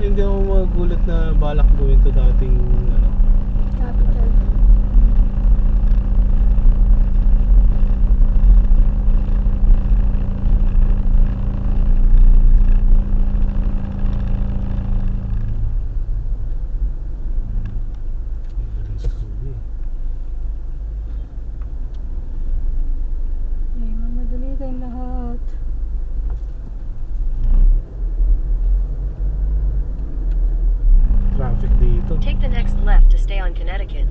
Hindi ako magulat na balak gawin to dating ano. Capital. Madaling sa huli. Ay, mamadali kayong lahat. Traffic dito. Take the next left to stay on Connecticut.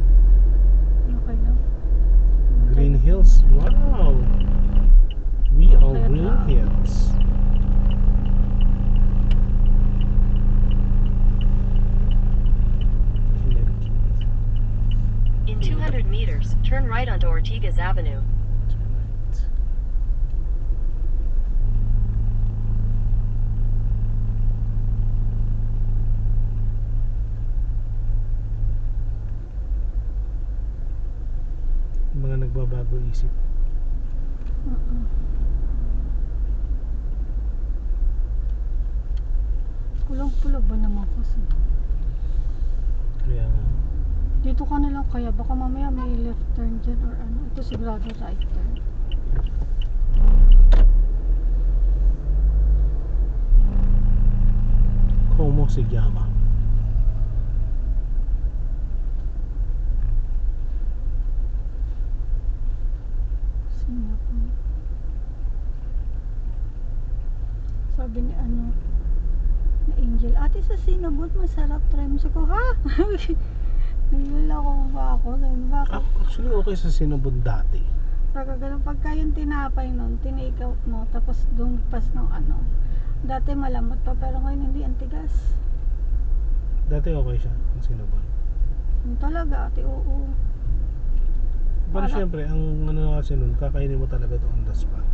Okay lang. Green Hills. Wow. We are Okay Green lang. Hills. Connecticut. In 200 meters, turn right onto Ortigas Avenue. Tonight. Mga nagbabago isip. Pulang-pula ba naman kasi? Kaya nga. Dito ka na lang kaya. Baka mamaya may left turn dyan or ano. Ito sigurado right turn. Como se llama? Singapore. Sabi ni ano na Angel, ate sa Sinabot masarap try mo. Sabi ko, ha? Nagwala ko ba ako? Sabi ko, bakit? Actually okay sa Sinabon dati. Saka ganun, pagka yung tinapay nun, tinake out mo, tapos dumpas ng ano. Dati malamot pa, pero ngayon hindi, ang tigas. Dati okay siya ang Sinabon. Yung talaga, ate, oo. Pero Para- syempre ang ano kasi nun, kakainin mo talaga to on the spot.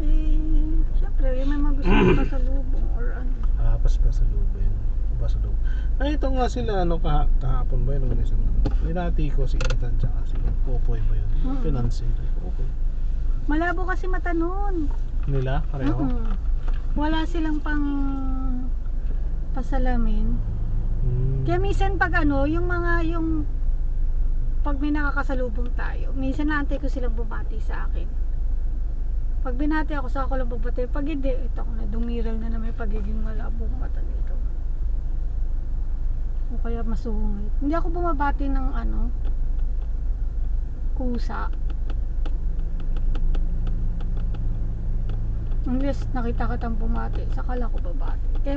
Eh, syempre, yung may mga gusto mo pa sa lubong or ano. Hapas pa sa loob yun. Pa sa loob. Ay, ito nga sila, ano, kahapon ba yun? Ano, isang, ninati ko si Ethan tsaka si Popoy ba yun? Mm. Pinansin. Okay. Malabo kasi mata nun. Nila? Pareho? Wala silang pang pasalamin. Hmm. Kaya minsan pag ano, yung mga yung pag may nakakasalubong tayo, minsan naantay ko silang bumati sa akin. Pag binati ako, sa ako lang bumati. Pag hindi, ito ako na, dumiral na may pagiging malabong mata dito. O kaya masungit. Hindi ako bumabati ng ano, kusa. Unless nakita ka tang bumati, saka lang ako babati. Kaya